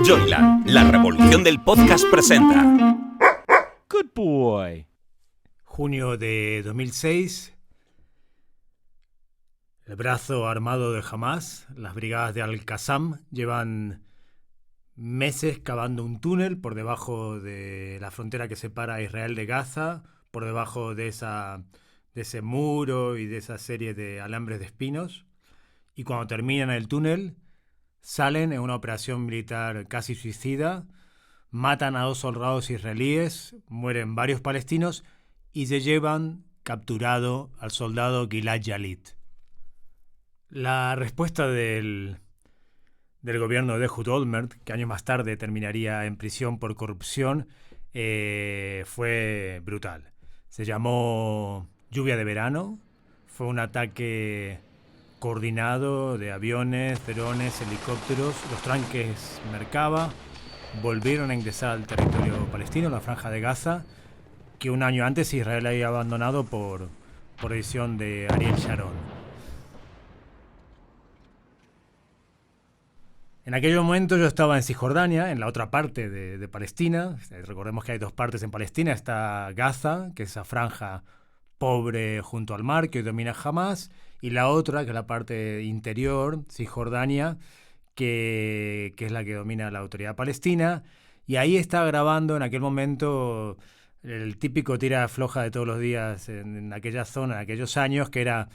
Joyland, la revolución del podcast presenta. Good boy. Junio de 2006, el brazo armado de Hamás, las brigadas de Al-Qassam, llevan meses cavando un túnel por debajo de la frontera que separa a Israel de Gaza, por debajo de ese muro y de esa serie de alambres de espinos. Y cuando terminan el túnel, salen en una operación militar casi suicida, matan a 2 soldados israelíes, mueren varios palestinos y se llevan capturado al soldado Gilad Shalit. La respuesta del gobierno de Ehud Olmert, que años más tarde terminaría en prisión por corrupción, fue brutal. Se llamó lluvia de verano, fue un ataque coordinado de aviones, drones, helicópteros, los tanques Merkava volvieron a ingresar al territorio palestino, la franja de Gaza, que un año antes Israel había abandonado por decisión de Ariel Sharon. En aquel momento yo estaba en Cisjordania, en la otra parte de Palestina. Recordemos que hay 2 partes en Palestina. Está Gaza, que es esa franja pobre junto al mar que hoy domina Hamás, y la otra, que es la parte interior, Cisjordania, que es la que domina la autoridad palestina. Y ahí estaba grabando en aquel momento el típico tira-afloja de todos los días en aquella zona, en aquellos años, que era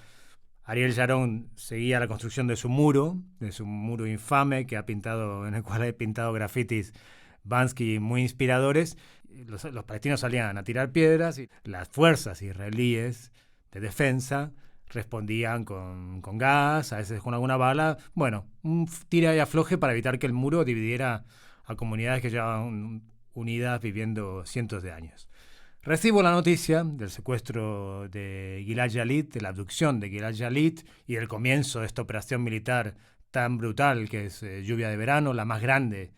Ariel Sharon seguía la construcción de su muro infame que ha pintado, en el cual ha pintado grafitis Bansky muy inspiradores. Los palestinos salían a tirar piedras y las fuerzas israelíes de defensa respondían con gas, a veces con alguna bala. Bueno, un tira y afloje para evitar que el muro dividiera a comunidades que llevaban unidas viviendo cientos de años. Recibo la noticia del secuestro de Gilad Shalit, de la abducción de Gilad Shalit y del comienzo de esta operación militar tan brutal que es Lluvia de Verano, la más grande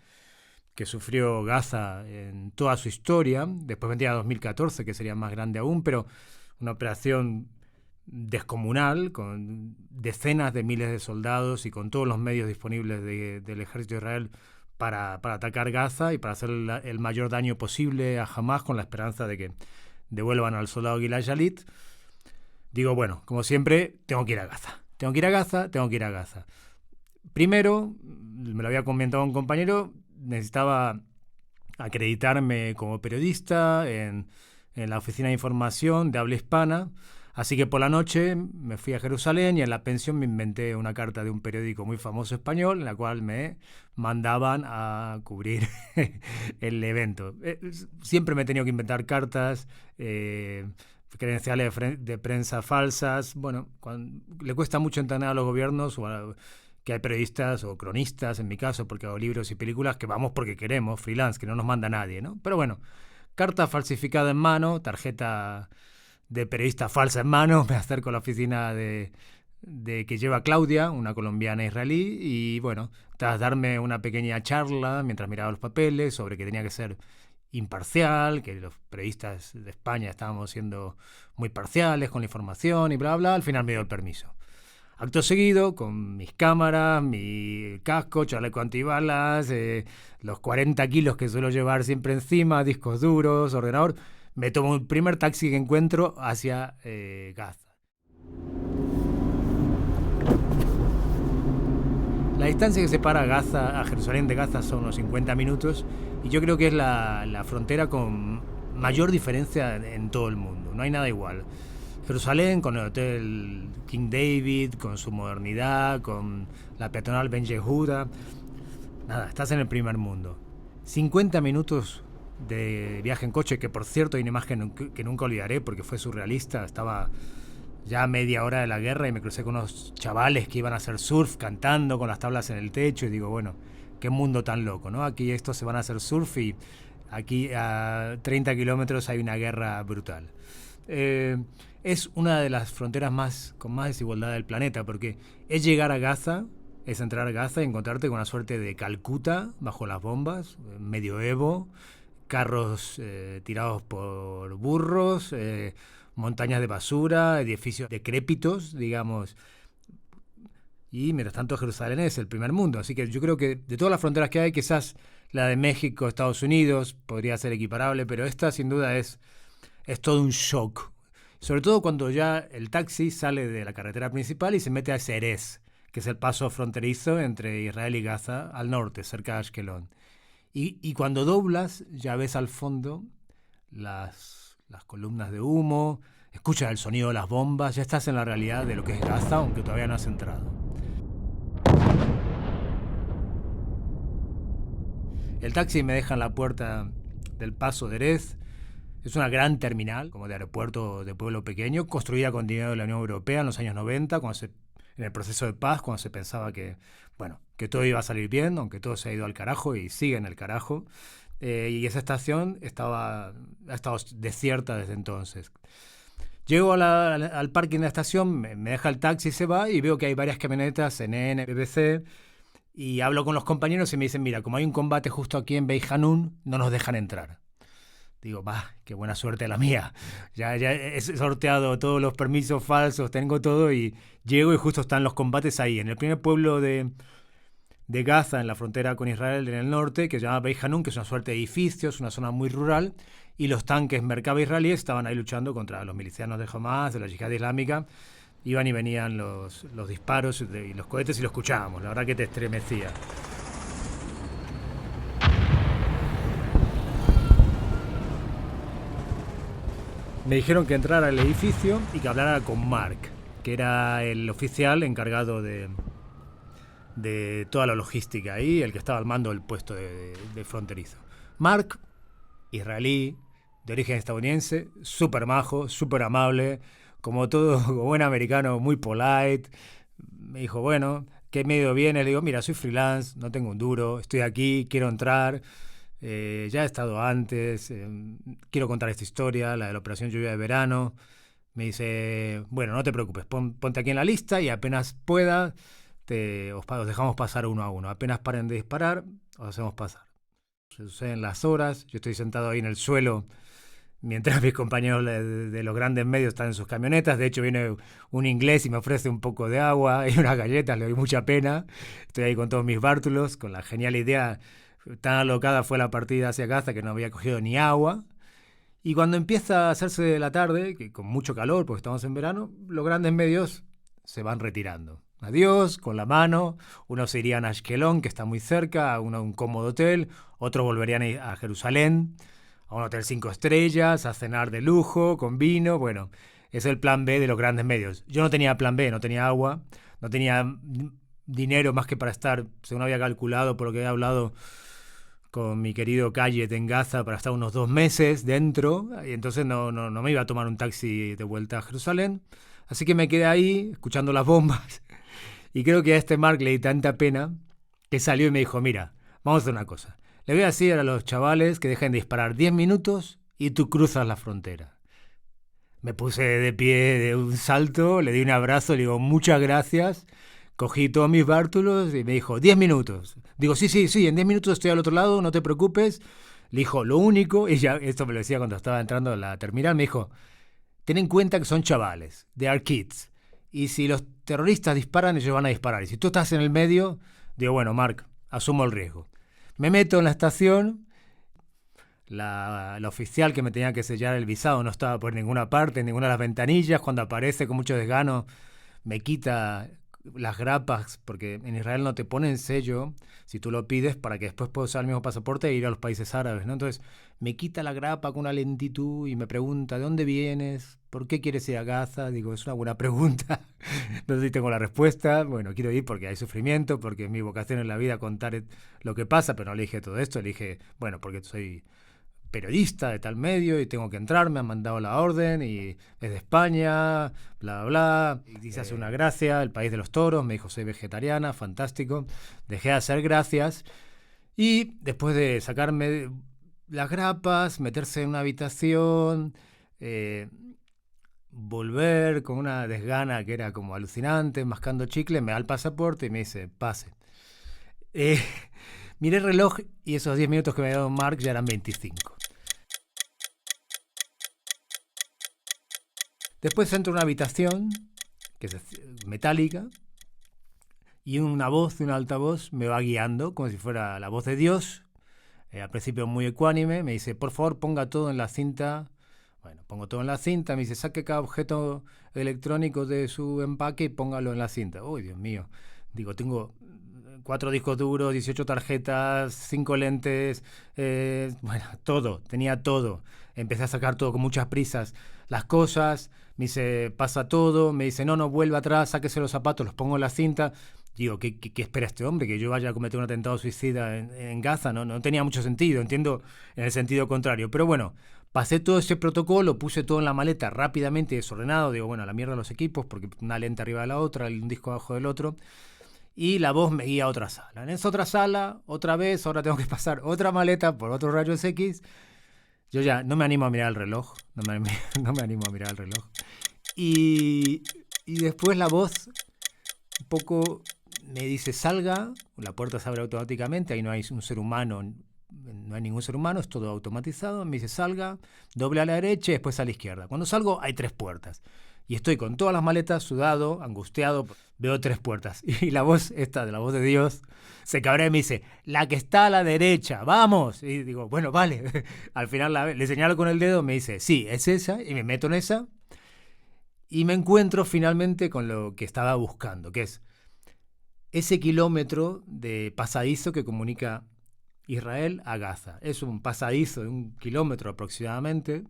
que sufrió Gaza en toda su historia. Después vendría 2014, que sería más grande aún, pero una operación descomunal, con decenas de miles de soldados y con todos los medios disponibles del ejército de Israel para atacar Gaza y para hacer el mayor daño posible a Hamás, con la esperanza de que devuelvan al soldado Gilad Shalit. Digo, bueno, como siempre, tengo que ir a Gaza. Primero, me lo había comentado un compañero, necesitaba acreditarme como periodista en la oficina de información de habla hispana. Así que por la noche me fui a Jerusalén y en la pensión me inventé una carta de un periódico muy famoso español en la cual me mandaban a cubrir el evento. Siempre me he tenido que inventar cartas, credenciales de prensa falsas. Bueno, le cuesta mucho entender a los gobiernos que hay periodistas o cronistas, en mi caso, porque hago libros y películas, que vamos porque queremos, freelance, que no nos manda nadie, ¿no? Pero bueno, carta falsificada en mano, tarjeta de periodista falsa en mano, me acerco a la oficina de que lleva Claudia, una colombiana israelí, y bueno, tras darme una pequeña charla mientras miraba los papeles sobre que tenía que ser imparcial, que los periodistas de España estábamos siendo muy parciales con la información y bla, bla, al final me dio el permiso. Acto seguido, con mis cámaras, mi casco, chaleco antibalas, los 40 kilos que suelo llevar siempre encima, discos duros, ordenador, me tomo el primer taxi que encuentro hacia Gaza. La distancia que separa a Jerusalén de Gaza son unos 50 minutos y yo creo que es la frontera con mayor diferencia en todo el mundo. No hay nada igual. Jerusalén, con el hotel King David, con su modernidad, con la peatonal Ben Yehuda. Nada, estás en el primer mundo. 50 minutos de viaje en coche, que por cierto hay una imagen que nunca olvidaré porque fue surrealista. Estaba ya a media hora de la guerra y me crucé con unos chavales que iban a hacer surf cantando con las tablas en el techo y digo, bueno, qué mundo tan loco, ¿no? Aquí estos se van a hacer surf y aquí a 30 kilómetros hay una guerra brutal. Es una de las fronteras con más desigualdad del planeta, porque es llegar a Gaza, es entrar a Gaza y encontrarte con una suerte de Calcuta bajo las bombas, medioevo, carros tirados por burros, montañas de basura, edificios decrépitos, digamos. Y mientras tanto Jerusalén es el primer mundo. Así que yo creo que de todas las fronteras que hay, quizás La de México, Estados Unidos, podría ser equiparable, pero esta sin duda es todo un shock. Sobre todo cuando ya el taxi sale de la carretera principal y se mete a Erez, que es el paso fronterizo entre Israel y Gaza, al norte, cerca de Ashkelon. Y cuando doblas, ya ves al fondo las columnas de humo, escuchas el sonido de las bombas, ya estás en la realidad de lo que es Gaza, aunque todavía no has entrado. El taxi me deja en la puerta del paso de Erez. Es una gran terminal, como de aeropuerto de pueblo pequeño, construida con dinero de la Unión Europea en los años 90, en el proceso de paz, cuando se pensaba que todo iba a salir bien, aunque todo se ha ido al carajo y sigue en el carajo. Y esa estación ha estado desierta desde entonces. Llego al parking de la estación, me deja el taxi y se va, y veo que hay varias camionetas, CNN, BBC, y hablo con los compañeros y me dicen, mira, como hay un combate justo aquí en Beit Hanun, no nos dejan entrar. Digo, qué buena suerte la mía. Ya he sorteado todos los permisos falsos, tengo todo, y llego y justo están los combates ahí, en el primer pueblo de Gaza, en la frontera con Israel en el norte, que se llama Beit Hanun, que es una suerte de edificios, una zona muy rural, y los tanques Merkava israelíes estaban ahí luchando contra los milicianos de Hamas, de la Yihad Islámica. Iban y venían los disparos y los cohetes y lo escuchábamos, la verdad que te estremecía. Me dijeron que entrara al edificio y que hablara con Mark, que era el oficial encargado de toda la logística ahí, el que estaba al mando del puesto de fronterizo. Mark, israelí, de origen estadounidense, súper majo, súper amable, como todo buen americano, muy polite. Me dijo, bueno, ¿qué medio vienes? Le digo, mira, soy freelance, no tengo un duro, estoy aquí, quiero entrar. Ya he estado antes, quiero contar esta historia, la de la Operación Lluvia de Verano. Me dice, bueno, no te preocupes, ponte aquí en la lista y apenas pueda, os dejamos pasar uno a uno. Apenas paren de disparar, os hacemos pasar. Se suceden las horas, yo estoy sentado ahí en el suelo, mientras mis compañeros de los grandes medios están en sus camionetas. De hecho, viene un inglés y me ofrece un poco de agua y unas galletas, le doy mucha pena. Estoy ahí con todos mis bártulos, con la genial idea. Tan alocada fue la partida hacia Gaza que no había cogido ni agua. Y cuando empieza a hacerse la tarde, que con mucho calor, porque estamos en verano, los grandes medios se van retirando. Adiós, con la mano. Unos se irían a Ashkelon, que está muy cerca, a un cómodo hotel. Otros volverían a Jerusalén, a un hotel 5 estrellas, a cenar de lujo, con vino. Bueno, es el plan B de los grandes medios. Yo no tenía plan B, no tenía agua, no tenía dinero más que para estar, según había calculado por lo que había hablado con mi querido Kayet en Gaza, para estar unos 2 meses dentro, y entonces no me iba a tomar un taxi de vuelta a Jerusalén. Así que me quedé ahí, escuchando las bombas, y creo que a este Mark le di tanta pena que salió y me dijo, mira, vamos a hacer una cosa. Le voy a decir a los chavales que dejen de disparar 10 minutos y tú cruzas la frontera. Me puse de pie de un salto, le di un abrazo, le digo, muchas gracias. Cogí todos mis bártulos y me dijo, 10 minutos. Digo, sí, en 10 minutos estoy al otro lado, no te preocupes. Le dijo, lo único, y ya esto me lo decía cuando estaba entrando a la terminal, me dijo, ten en cuenta que son chavales, they are kids. Y si los terroristas disparan, ellos van a disparar. Y si tú estás en el medio, digo, bueno, Mark, asumo el riesgo. Me meto en la estación, la oficial que me tenía que sellar el visado no estaba por ninguna parte, en ninguna de las ventanillas. Cuando aparece con mucho desgano, me quita las grapas, porque en Israel no te ponen sello si tú lo pides para que después puedas usar el mismo pasaporte e ir a los países árabes, ¿no? Entonces me quita la grapa con una lentitud y me pregunta, ¿de dónde vienes? ¿Por qué quieres ir a Gaza? Digo, es una buena pregunta. No sé si tengo la respuesta. Bueno, quiero ir porque hay sufrimiento, porque es mi vocación en la vida contar lo que pasa, pero no le dije todo esto, le dije, bueno, porque soy periodista de tal medio y tengo que entrar, me han mandado la orden y es de España, bla, bla, y se hace una gracia, el país de los toros. Me dijo, soy vegetariana, fantástico. Dejé de hacer gracias y después de sacarme las grapas, meterse en una habitación, volver con una desgana que era como alucinante, mascando chicle, me da el pasaporte y me dice, pase. Miré el reloj y esos 10 minutos que me había dado Mark ya eran 25. Después entro a una habitación que es metálica y una voz de un altavoz me va guiando como si fuera la voz de Dios Al principio muy ecuánime, me dice, por favor, ponga todo en la cinta. Bueno, pongo todo en la cinta, me dice, saque cada objeto electrónico de su empaque y póngalo en la cinta. Uy, Dios mío. Digo, tengo 4 discos duros, 18 tarjetas, 5 lentes, bueno, todo, tenía todo. Empecé a sacar todo con muchas prisas, las cosas, me dice, pasa todo, me dice, no, vuelva atrás, sáquese los zapatos, los pongo en la cinta. Digo, ¿qué espera este hombre? ¿Que yo vaya a cometer un atentado suicida en Gaza? No tenía mucho sentido, entiendo en el sentido contrario. Pero bueno, pasé todo ese protocolo, puse todo en la maleta rápidamente, desordenado. Digo, bueno, a la mierda los equipos, porque una lente arriba de la otra, un disco abajo del otro. Y la voz me guía a otra sala. En esa otra sala, otra vez, ahora tengo que pasar otra maleta por otros rayos X. Yo ya no me animo a mirar el reloj. No me animo a mirar el reloj. Y después la voz un poco me dice, salga, la puerta se abre automáticamente, ahí no hay un ser humano, no hay ningún ser humano, es todo automatizado. Me dice, salga, doble a la derecha y después a la izquierda. Cuando salgo hay 3 puertas. Y estoy con todas las maletas, sudado, angustiado, veo 3 puertas. Y la voz esta, de la voz de Dios, se cabrea y me dice, la que está a la derecha, vamos. Y digo, bueno, vale. Al final le señalo con el dedo, me dice, sí, es esa, y me meto en esa. Y me encuentro finalmente con lo que estaba buscando, que es ese kilómetro de pasadizo que comunica Israel a Gaza. Es un pasadizo de 1 kilómetro aproximadamente,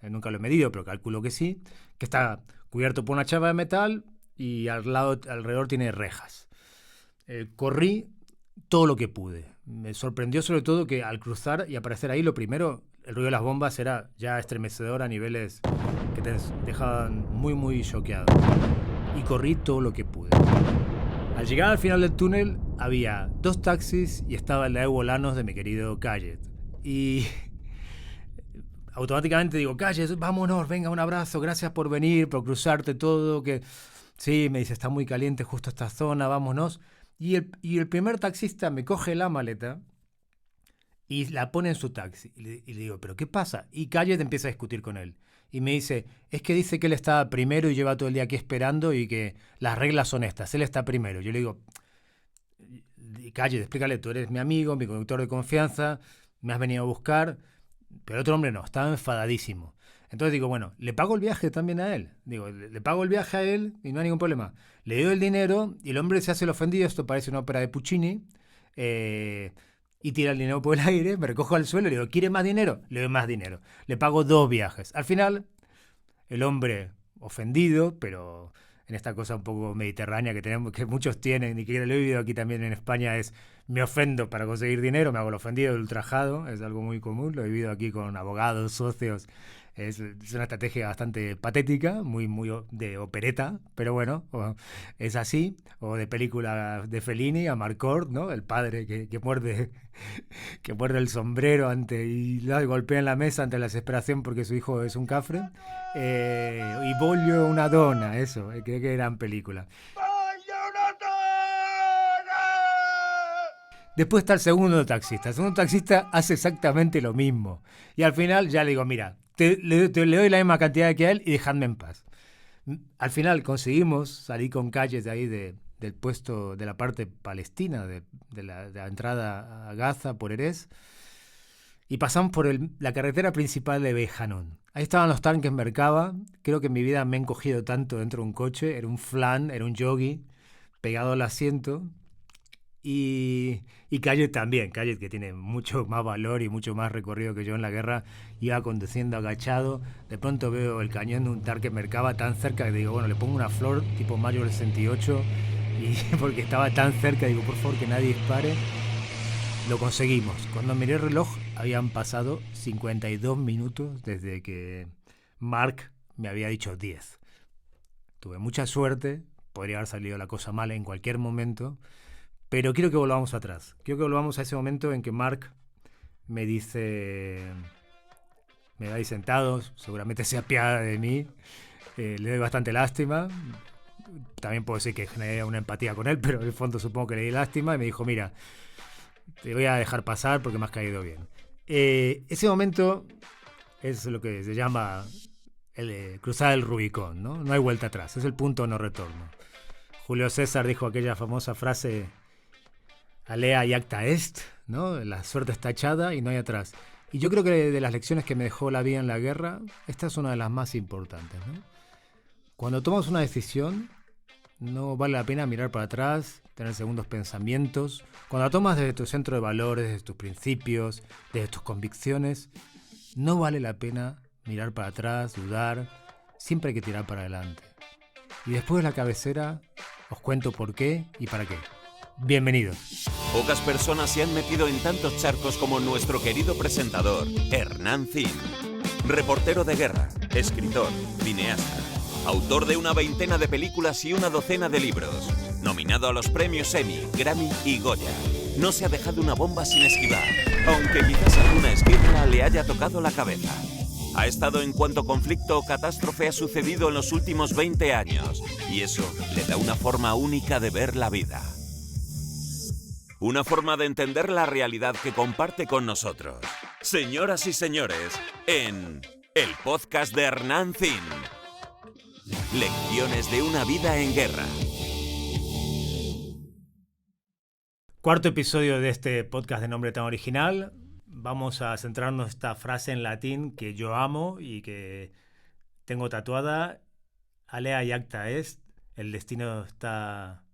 nunca lo he medido, pero calculo que sí, que está cubierto por una chapa de metal y alrededor tiene rejas. Corrí todo lo que pude. Me sorprendió sobre todo que al cruzar y aparecer ahí, lo primero, el ruido de las bombas era ya estremecedor a niveles que te dejaban muy, muy choqueado. Y corrí todo lo que pude. Al llegar al final del túnel había 2 taxis y estaba el de Volanos de mi querido Kayet. Y automáticamente digo, Kayet, vámonos, venga, un abrazo, gracias por venir, por cruzarte todo. Que sí, me dice, está muy caliente justo esta zona, vámonos. Y el primer taxista me coge la maleta y la pone en su taxi. Y le digo, ¿pero qué pasa? Y Kayet empieza a discutir con él. Y me dice, es que dice que él está primero y lleva todo el día aquí esperando y que las reglas son estas, él está primero. Yo le digo, Kayet, explícale, tú eres mi amigo, mi conductor de confianza, me has venido a buscar. Pero el otro hombre no, estaba enfadadísimo. Entonces digo, bueno, le pago el viaje también a él. Digo, le pago el viaje a él y no hay ningún problema. Le doy el dinero y el hombre se hace el ofendido, esto parece una ópera de Puccini, y tira el dinero por el aire, me recojo al suelo y le digo, ¿quiere más dinero? Le doy más dinero. Le pago 2 viajes. Al final, el hombre ofendido, pero en esta cosa un poco mediterránea que tenemos, que muchos tienen y que lo he vivido aquí también en España, es me ofendo para conseguir dinero, me hago el ofendido, el ultrajado, es algo muy común, lo he vivido aquí con abogados, socios. Es una estrategia bastante patética, muy de opereta, pero bueno, es así. O de película de Fellini, Amarcord, ¿no? El padre que muerde el sombrero y lo golpea en la mesa ante la desesperación porque su hijo es un cafre. Y voglio una donna, eso, creo que gran película. Después está el segundo taxista. El segundo taxista hace exactamente lo mismo. Y al final ya le digo, mira, le doy la misma cantidad que a él y dejadme en paz. Al final conseguimos salir con Calles de ahí del puesto de la parte palestina, de la entrada a Gaza por Erez, y pasamos por la carretera principal de Bejanón. Ahí estaban los tanques Merkava. Creo que en mi vida me he encogido tanto dentro de un coche. Era un flan, era un yogi pegado al asiento. Y Kayet también, Kayet, que tiene mucho más valor y mucho más recorrido que yo en la guerra, iba conduciendo agachado. De pronto veo el cañón de un tanque Merkava tan cerca que digo, bueno, le pongo una flor tipo mayo del 68, y porque estaba tan cerca, digo, por favor que nadie dispare. Lo conseguimos. Cuando miré el reloj habían pasado 52 minutos desde que Mark me había dicho 10. Tuve mucha suerte, podría haber salido la cosa mal en cualquier momento. Pero quiero que volvamos atrás. Quiero que volvamos a ese momento en que Mark me dice, me va ahí sentado, seguramente se apiada de mí, le doy bastante lástima. También puedo decir que generé una empatía con él, pero en el fondo supongo que le di lástima y me dijo, mira, te voy a dejar pasar porque me has caído bien. Ese momento es lo que se llama cruzar el Rubicón, ¿no? No hay vuelta atrás, es el punto no retorno. Julio César dijo aquella famosa frase, alea iacta est, ¿no? La suerte está echada y no hay atrás. Y yo creo que de las lecciones que me dejó la vida en la guerra, esta es una de las más importantes, ¿no? Cuando tomas una decisión, no vale la pena mirar para atrás, tener segundos pensamientos. Cuando la tomas desde tu centro de valores, desde tus principios, desde tus convicciones, no vale la pena mirar para atrás, dudar. Siempre hay que tirar para adelante. Y después de la cabecera, os cuento por qué y para qué. Bienvenidos. Pocas personas se han metido en tantos charcos como nuestro querido presentador, Hernán Zin. Reportero de guerra, escritor, cineasta, autor de una veintena de películas y una docena de libros. Nominado a los premios Emmy, Grammy y Goya. No se ha dejado una bomba sin esquivar, aunque quizás alguna esquirla le haya tocado la cabeza. Ha estado en cuanto conflicto o catástrofe ha sucedido en los últimos 20 años, y eso le da una forma única de ver la vida. Una forma de entender la realidad que comparte con nosotros. Señoras y señores, en el podcast de Hernán Zin. Lecciones de una vida en guerra. Cuarto episodio de este podcast de nombre tan original. Vamos a centrarnos en esta frase en latín que yo amo y que tengo tatuada. Alea iacta est. El destino está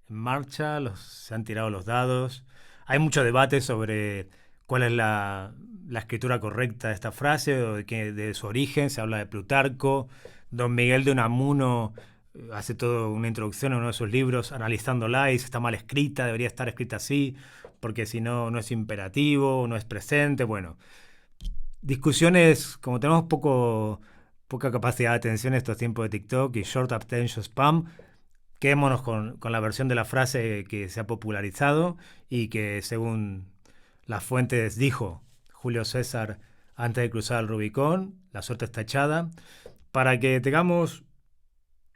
en marcha, se han tirado los dados. Hay mucho debate sobre cuál es la escritura correcta de esta frase o de su origen. Se habla de Plutarco. Don Miguel de Unamuno hace toda una introducción en uno de sus libros analizándola y dice está mal escrita, debería estar escrita así, porque si no, no es imperativo, no es presente. Bueno, discusiones, como tenemos poca capacidad de atención en estos tiempos de TikTok y short attention spam, quedémonos con la versión de la frase que se ha popularizado y que según las fuentes dijo Julio César antes de cruzar el Rubicón, la suerte está echada. Para que tengamos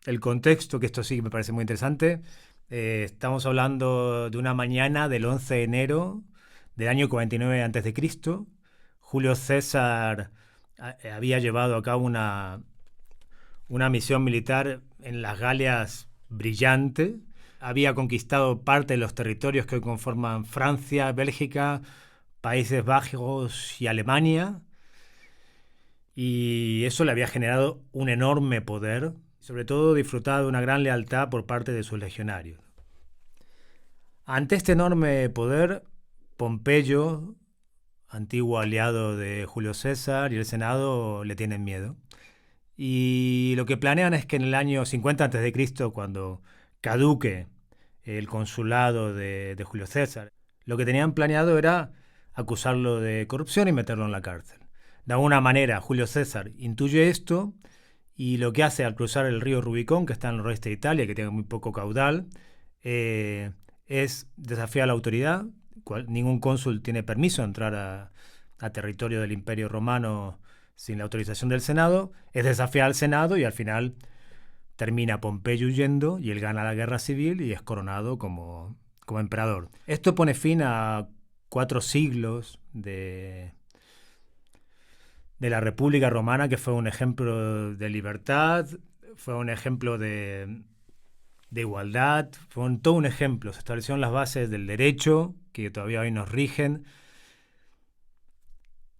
el contexto, que esto sí me parece muy interesante, estamos hablando de una mañana del 11 de enero del año 49 a.C. Julio César había llevado a cabo una misión militar en las Galias brillante. Había conquistado parte de los territorios que hoy conforman Francia, Bélgica, Países Bajos y Alemania. Y eso le había generado un enorme poder, sobre todo disfrutaba de una gran lealtad por parte de sus legionarios. Ante este enorme poder, Pompeyo, antiguo aliado de Julio César, y el Senado le tienen miedo. Y lo que planean es que en el año 50 a.C., cuando caduque el consulado de Julio César, lo que tenían planeado era acusarlo de corrupción y meterlo en la cárcel. De alguna manera, Julio César intuye esto y lo que hace al cruzar el río Rubicón, que está en el noroeste de Italia, que tiene muy poco caudal, es desafiar a la autoridad. Ningún cónsul tiene permiso de entrar a territorio del Imperio Romano sin la autorización del Senado. Es desafiar al Senado y al final termina Pompeyo huyendo y él gana la guerra civil y es coronado como emperador. Esto pone fin a 4 siglos de la República Romana, que fue un ejemplo de libertad, fue un ejemplo de igualdad, fue todo un ejemplo. Se establecieron las bases del derecho, que todavía hoy nos rigen.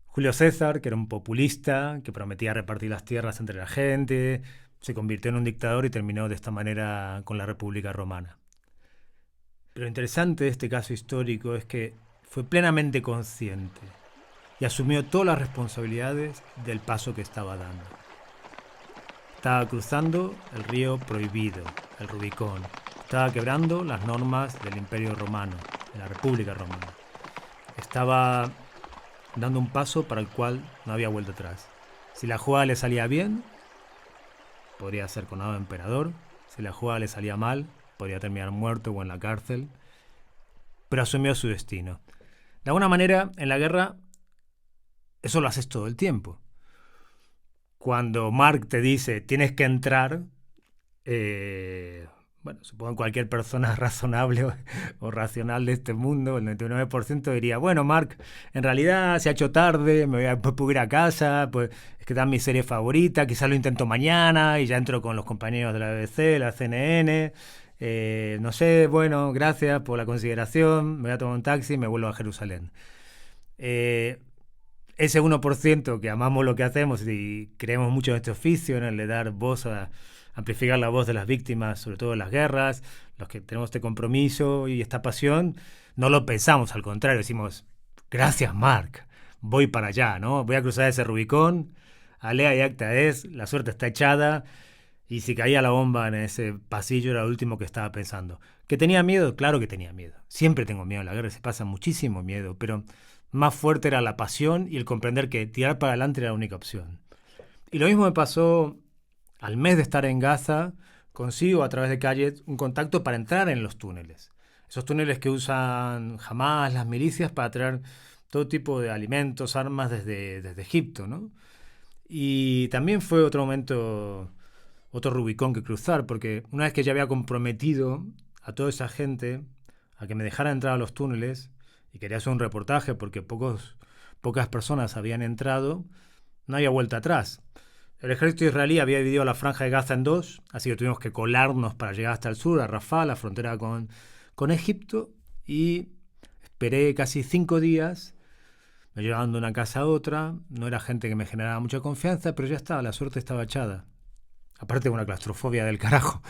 Julio César, que era un populista, que prometía repartir las tierras entre la gente, se convirtió en un dictador y terminó de esta manera con la República Romana. Pero lo interesante de este caso histórico es que fue plenamente consciente y asumió todas las responsabilidades del paso que estaba dando. Estaba cruzando el río prohibido, el Rubicón. Estaba quebrando las normas del Imperio Romano, de la República Romana. Estaba dando un paso para el cual no había vuelta atrás. Si la jugada le salía bien, podría ser coronado emperador. Si la jugada le salía mal, podría terminar muerto o en la cárcel. Pero asumió su destino. De alguna manera, en la guerra, eso lo haces todo el tiempo. Cuando Mark te dice tienes que entrar, supongo que cualquier persona razonable o racional de este mundo, el 99% diría, bueno, Mark, en realidad se ha hecho tarde, puedo ir a casa, pues es que está mi serie favorita, quizás lo intento mañana y ya entro con los compañeros de la BBC, la CNN, No sé, bueno, gracias por la consideración, me voy a tomar un taxi y me vuelvo a Jerusalén. Ese 1% que amamos lo que hacemos y creemos mucho en este oficio, en el de dar voz amplificar la voz de las víctimas, sobre todo en las guerras, los que tenemos este compromiso y esta pasión, no lo pensamos, al contrario, decimos, gracias Marc, voy para allá, ¿no? Voy a cruzar ese Rubicón, Alea y Acta es, la suerte está echada, y si caía la bomba en ese pasillo era lo último que estaba pensando. ¿Que tenía miedo? Claro que tenía miedo. Siempre tengo miedo, en la guerra se pasa muchísimo miedo, pero más fuerte era la pasión y el comprender que tirar para adelante era la única opción. Y lo mismo me pasó al mes de estar en Gaza, consigo a través de Kayet un contacto para entrar en los túneles. Esos túneles que usan Hamas, las milicias, para traer todo tipo de alimentos, armas desde Egipto, ¿no? Y también fue otro momento, otro Rubicón que cruzar, porque una vez que ya había comprometido a toda esa gente a que me dejara entrar a los túneles, y quería hacer un reportaje porque pocas personas habían entrado, no había vuelta atrás. El ejército israelí había dividido la franja de Gaza en dos, así que tuvimos que colarnos para llegar hasta el sur, a Rafah, la frontera con Egipto, y esperé casi 5 días, me llevaban de una casa a otra, no era gente que me generaba mucha confianza, pero ya estaba, la suerte estaba echada. Aparte de una claustrofobia del carajo,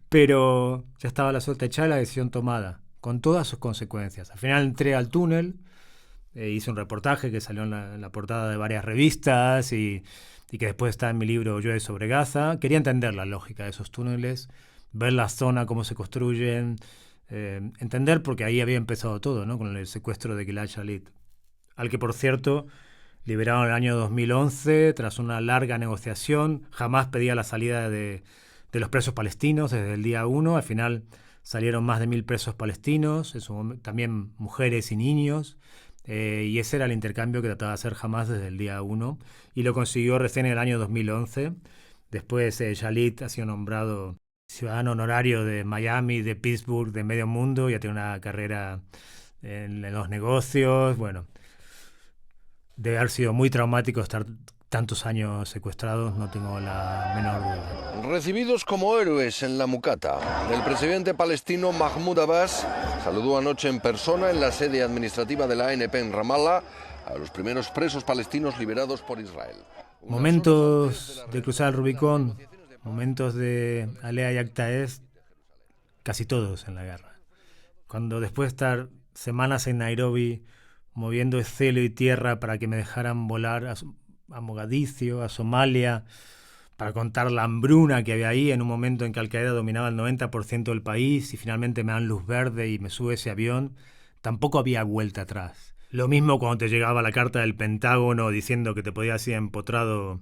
pero ya estaba la suerte echada y la decisión tomada, con todas sus consecuencias. Al final entré al túnel, hice un reportaje que salió en la portada de varias revistas y que después está en mi libro Llueve sobre Gaza. Quería entender la lógica de esos túneles, ver la zona, cómo se construyen, entender porque ahí había empezado todo, ¿no? Con el secuestro de Gilad Shalit, al que por cierto liberaron en el año 2011 tras una larga negociación. Jamás pedía la salida de los presos palestinos desde el día 1. Al final salieron más de 1.000 presos palestinos, también mujeres y niños. Y ese era el intercambio que trataba de hacer Hamas desde el día 1 y lo consiguió recién en el año 2011. Después Shalit ha sido nombrado ciudadano honorario de Miami, de Pittsburgh, de medio mundo, ya tiene una carrera en los negocios. Bueno, debe haber sido muy traumático estar tantos años secuestrados, no tengo la menor duda. Recibidos como héroes en la Mucata, el presidente palestino Mahmoud Abbas saludó anoche en persona en la sede administrativa de la ANP en Ramallah a los primeros presos palestinos liberados por Israel. Momentos de cruzar el Rubicón, momentos de Alea y Acta es, casi todos en la guerra. Cuando después de estar semanas en Nairobi moviendo cielo y tierra para que me dejaran volar a Mogadiscio, a Somalia, para contar la hambruna que había ahí en un momento en que Al-Qaeda dominaba el 90% del país y finalmente me dan luz verde y me sube ese avión, tampoco había vuelta atrás. Lo mismo cuando te llegaba la carta del Pentágono diciendo que te podías ir empotrado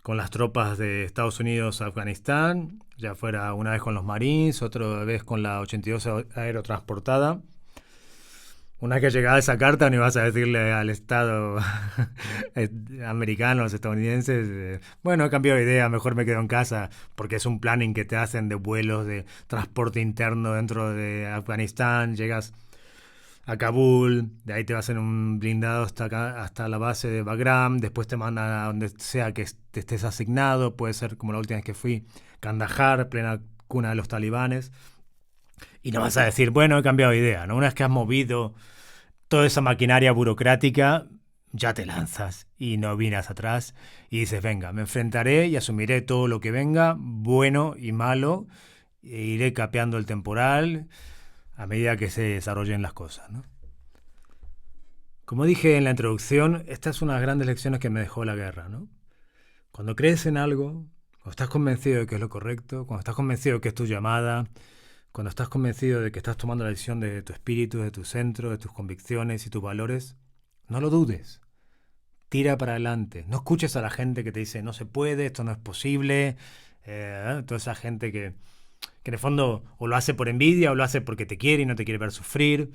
con las tropas de Estados Unidos a Afganistán, ya fuera una vez con los Marines, otra vez con la 82 aerotransportada. Una vez que llegaba esa carta, no ibas a decirle al Estado americano, a los estadounidenses, bueno, he cambiado de idea, mejor me quedo en casa, porque es un planning que te hacen de vuelos, de transporte interno dentro de Afganistán, llegas a Kabul, de ahí te vas en un blindado hasta la base de Bagram, después te mandan a donde sea que te estés asignado, puede ser como la última vez que fui, Kandahar, plena cuna de los talibanes. Y no vas a decir, bueno, he cambiado de idea, ¿no? Una vez que has movido toda esa maquinaria burocrática, ya te lanzas y no miras atrás y dices, venga, me enfrentaré y asumiré todo lo que venga, bueno y malo, e iré capeando el temporal a medida que se desarrollen las cosas, ¿no? Como dije en la introducción, esta es una de las grandes lecciones que me dejó la guerra, ¿no? Cuando crees en algo, cuando estás convencido de que es lo correcto, cuando estás convencido de que es tu llamada, cuando estás convencido de que estás tomando la decisión de tu espíritu, de tu centro, de tus convicciones y tus valores, no lo dudes. Tira para adelante. No escuches a la gente que te dice no se puede, esto no es posible. Toda esa gente que en el fondo o lo hace por envidia o lo hace porque te quiere y no te quiere ver sufrir.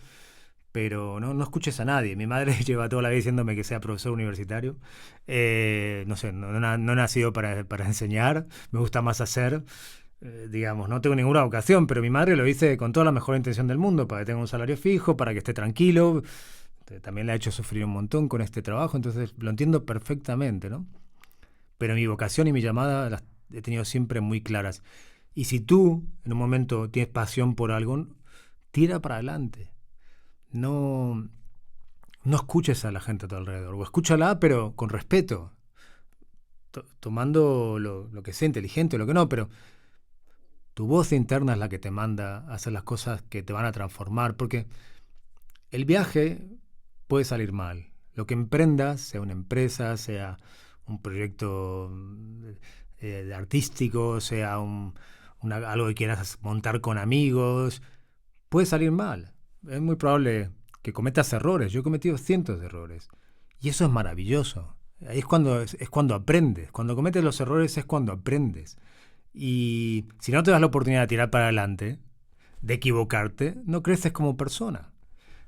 Pero no escuches a nadie. Mi madre lleva toda la vida diciéndome que sea profesor universitario. No sé, no he nacido para enseñar. Me gusta más hacer. Digamos, no tengo ninguna vocación, pero mi madre lo dice con toda la mejor intención del mundo, para que tenga un salario fijo, para que esté tranquilo. También le ha hecho sufrir un montón con este trabajo, entonces lo entiendo perfectamente, ¿no? Pero mi vocación y mi llamada las he tenido siempre muy claras. Y si tú en un momento tienes pasión por algo, tira para adelante. No escuches a la gente a tu alrededor. O escúchala, pero con respeto. Tomando lo que sea inteligente o lo que no, pero tu voz interna es la que te manda a hacer las cosas que te van a transformar. Porque el viaje puede salir mal. Lo que emprendas, sea una empresa, sea un proyecto artístico, sea algo que quieras montar con amigos, puede salir mal. Es muy probable que cometas errores. Yo he cometido cientos de errores. Y eso es maravilloso. Ahí es cuando aprendes. Cuando cometes los errores es cuando aprendes. Y si no te das la oportunidad de tirar para adelante, de equivocarte, no creces como persona.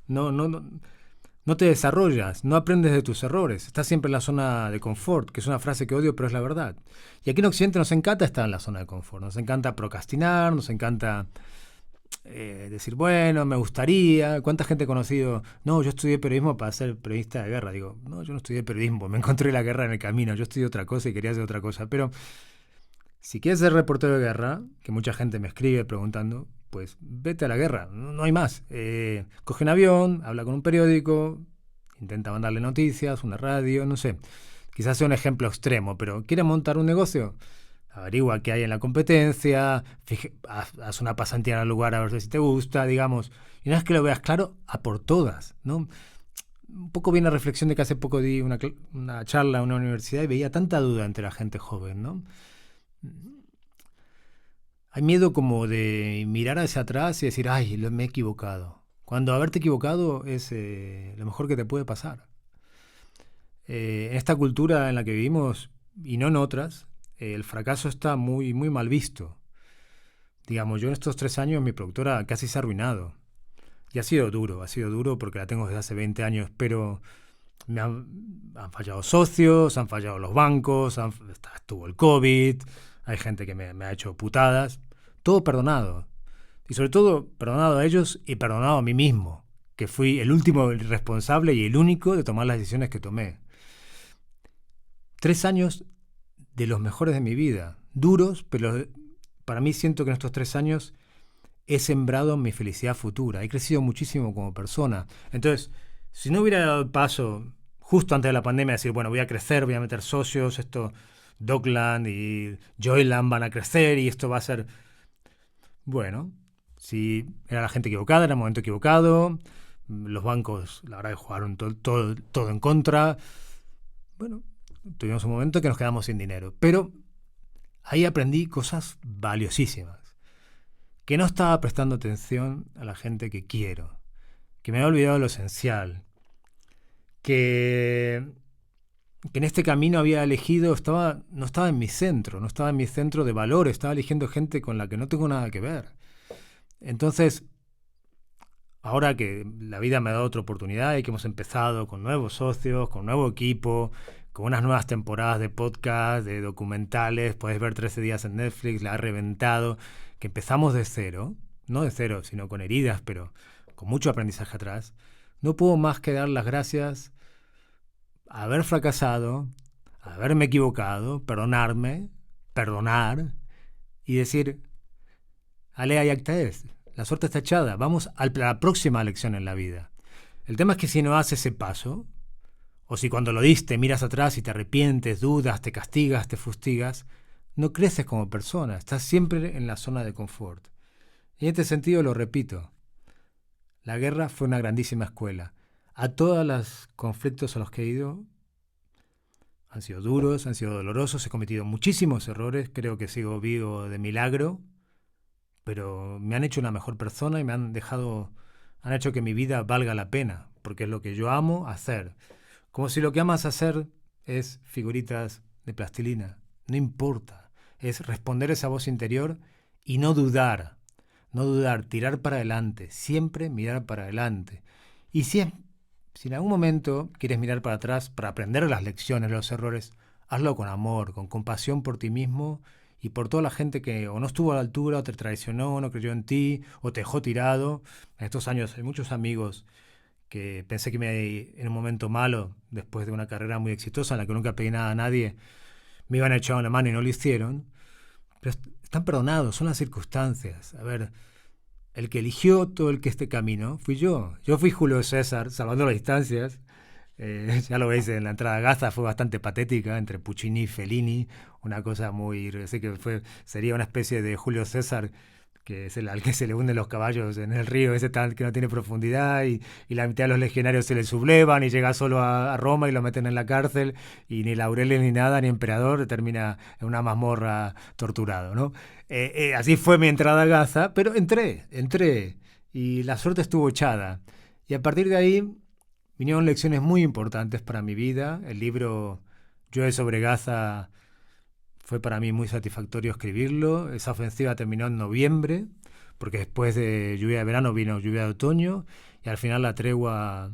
No te desarrollas, no aprendes de tus errores. Estás siempre en la zona de confort, que es una frase que odio, pero es la verdad. Y aquí en Occidente nos encanta estar en la zona de confort. Nos encanta procrastinar, nos encanta decir, bueno, me gustaría. ¿Cuánta gente he conocido? No, yo estudié periodismo para ser periodista de guerra. Digo, no, yo no estudié periodismo, me encontré la guerra en el camino. Yo estudié otra cosa y quería hacer otra cosa. Pero si quieres ser reportero de guerra, que mucha gente me escribe preguntando, pues vete a la guerra, no hay más. Coge un avión, habla con un periódico, intenta mandarle noticias, una radio, no sé. Quizás sea un ejemplo extremo, pero ¿quieres montar un negocio? Averigua qué hay en la competencia, haz una pasantía en el lugar a ver si te gusta, digamos. Y una vez que lo veas claro, a por todas, ¿no? Un poco viene la reflexión de que hace poco di una charla en una universidad y veía tanta duda entre la gente joven, ¿no? Hay miedo como de mirar hacia atrás y decir, ay, me he equivocado. Cuando haberte equivocado es lo mejor que te puede pasar. En esta cultura en la que vivimos, y no en otras, el fracaso está muy, muy mal visto. Digamos, yo en estos 3 años mi productora casi se ha arruinado. Y ha sido duro porque la tengo desde hace 20 años, pero han fallado socios, han fallado los bancos, estuvo el COVID, hay gente que me ha hecho putadas, todo perdonado. Y sobre todo, perdonado a ellos y perdonado a mí mismo, que fui el último responsable y el único de tomar las decisiones que tomé. 3 años de los mejores de mi vida, duros, pero para mí siento que en estos 3 años he sembrado mi felicidad futura, he crecido muchísimo como persona. Entonces, si no hubiera dado el paso justo antes de la pandemia, decir, bueno, voy a crecer, voy a meter socios, esto, Dockland y Joyland van a crecer y esto va a ser... Bueno, si era la gente equivocada, era el momento equivocado, los bancos, la verdad, que jugaron todo en contra. Bueno, tuvimos un momento que nos quedamos sin dinero, pero ahí aprendí cosas valiosísimas. Que no estaba prestando atención a la gente que quiero, que me había olvidado lo esencial, que en este camino había elegido, no estaba en mi centro de valores, estaba eligiendo gente con la que no tengo nada que ver. Entonces, ahora que la vida me ha dado otra oportunidad y que hemos empezado con nuevos socios, con nuevo equipo, con unas nuevas temporadas de podcast, de documentales, podés ver 13 días en Netflix, la ha reventado, que empezamos de cero, no de cero, sino con heridas, pero con mucho aprendizaje atrás, no puedo más que dar las gracias a haber fracasado, a haberme equivocado, perdonar y decir, alea yacta es, la suerte está echada, vamos a la próxima lección en la vida. El tema es que si no haces ese paso, o si cuando lo diste miras atrás y te arrepientes, dudas, te castigas, te fustigas, no creces como persona, estás siempre en la zona de confort. Y en este sentido lo repito, la guerra fue una grandísima escuela. A todos los conflictos a los que he ido han sido duros, han sido dolorosos, he cometido muchísimos errores, creo que sigo vivo de milagro, pero me han hecho una mejor persona y han hecho que mi vida valga la pena, porque es lo que yo amo hacer. Como si lo que amas hacer es figuritas de plastilina. No importa. Es responder a esa voz interior y no dudar, tirar para adelante, siempre mirar para adelante. Y si en algún momento quieres mirar para atrás para aprender las lecciones, los errores, hazlo con amor, con compasión por ti mismo y por toda la gente que o no estuvo a la altura, o te traicionó, o no creyó en ti, o te dejó tirado. En estos años hay muchos amigos que pensé que en un momento malo, después de una carrera muy exitosa en la que nunca pedí nada a nadie, me iban a echar una mano y no lo hicieron. Pero están perdonados, son las circunstancias. A ver, el que eligió todo este camino fui yo. Yo fui Julio César, salvando las distancias. Ya lo veis en la entrada a Gaza, fue bastante patética, entre Puccini y Fellini, una cosa muy... Así que sería una especie de Julio César, que es al que se le hunden los caballos en el río, ese tal que no tiene profundidad, y la mitad de los legionarios se le sublevan y llega solo a Roma y lo meten en la cárcel, y ni laureles ni nada, ni emperador, termina en una mazmorra torturado, ¿no? Así fue mi entrada a Gaza, pero entré, y la suerte estuvo echada. Y a partir de ahí vinieron lecciones muy importantes para mi vida. El libro Llueve sobre Gaza fue para mí muy satisfactorio escribirlo. Esa ofensiva terminó en noviembre, porque después de lluvia de verano vino lluvia de otoño, y al final la tregua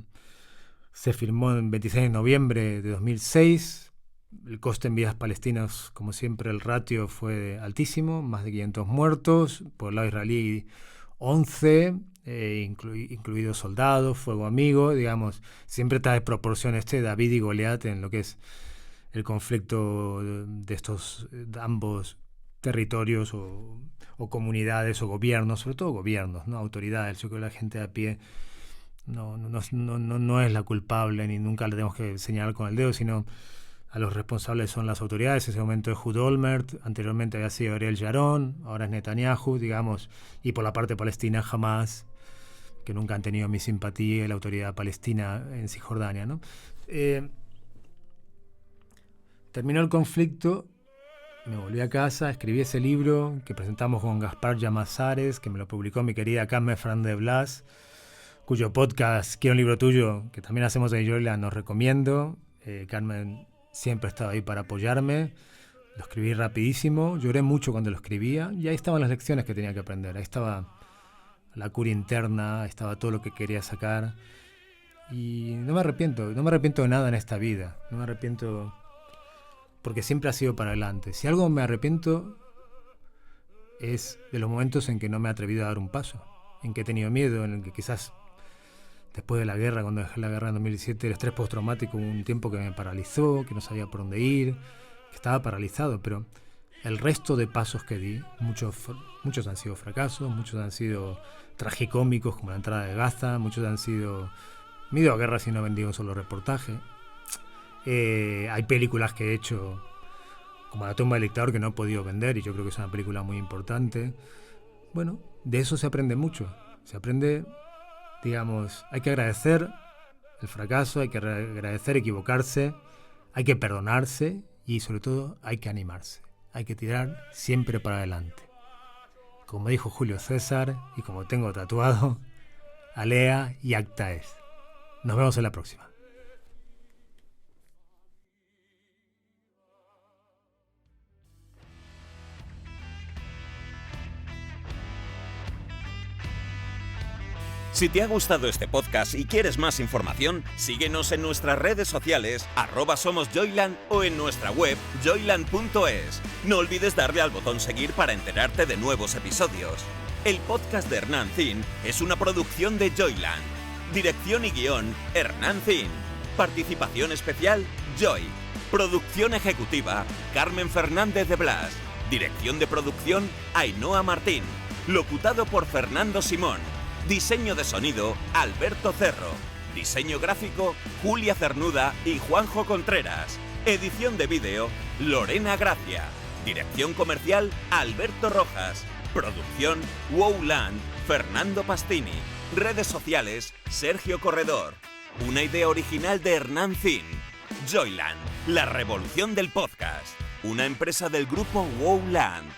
se firmó el 26 de noviembre de 2006. El coste en vidas palestinas, como siempre, el ratio fue altísimo, más de 500 muertos, por el lado israelí 11, incluidos soldados, fuego amigo, digamos, siempre está de proporción David y Goliat en lo que es el conflicto de estos de ambos territorios o comunidades o gobiernos, sobre todo gobiernos, ¿no? Autoridades. Yo creo que la gente a pie no es la culpable, ni nunca le tenemos que señalar con el dedo, sino a los responsables son las autoridades. En ese momento es Ehud Olmert, anteriormente había sido Ariel Sharon, ahora es Netanyahu, digamos, y por la parte palestina Hamas, que nunca han tenido mi simpatía, y la autoridad palestina en Cisjordania, ¿no? Terminó el conflicto, me volví a casa, escribí ese libro que presentamos con Gaspar Llamazares, que me lo publicó mi querida Carmen Fernández de Blas, cuyo podcast Quiero un libro tuyo, que también hacemos en Joyland, nos recomiendo. Carmen siempre estaba ahí para apoyarme. Lo escribí rapidísimo, lloré mucho cuando lo escribía, y ahí estaban las lecciones que tenía que aprender. Ahí estaba la cura interna, ahí estaba todo lo que quería sacar. Y no me arrepiento de nada en esta vida. No me arrepiento porque siempre ha sido para adelante. Si algo me arrepiento es de los momentos en que no me he atrevido a dar un paso, en que he tenido miedo, en el que quizás después de la guerra, cuando dejé la guerra en 2017, el estrés postraumático, hubo un tiempo que me paralizó, que no sabía por dónde ir, que estaba paralizado, pero el resto de pasos que di, muchos han sido fracasos, muchos han sido tragicómicos, como la entrada de Gaza, muchos han sido... Me he ido a guerra si no he vendido un solo reportaje. Hay películas que he hecho, como La tumba del dictador, que no he podido vender, y yo creo que es una película muy importante. Bueno, de eso se aprende mucho. Se aprende, digamos, hay que agradecer el fracaso, hay que agradecer equivocarse, hay que perdonarse y sobre todo hay que animarse. Hay que tirar siempre para adelante. Como dijo Julio César y como tengo tatuado, alea y acta est. Nos vemos en la próxima. Si te ha gustado este podcast y quieres más información, síguenos en nuestras redes sociales, @somosjoyland, o en nuestra web, joyland.es. No olvides darle al botón seguir para enterarte de nuevos episodios. El podcast de Hernán Zin es una producción de Joyland. Dirección y guión, Hernán Zin. Participación especial, Joy. Producción ejecutiva, Carmen Fernández de Blas. Dirección de producción, Ainhoa Martín. Locutado por Fernando Simón. Diseño de sonido, Alberto Cerro. Diseño gráfico, Julia Cernuda y Juanjo Contreras. Edición de vídeo, Lorena Gracia. Dirección comercial, Alberto Rojas. Producción, Wowland, Fernando Pastini. Redes sociales, Sergio Corredor. Una idea original de Hernán Zin. Joyland, la revolución del podcast. Una empresa del grupo Wowland.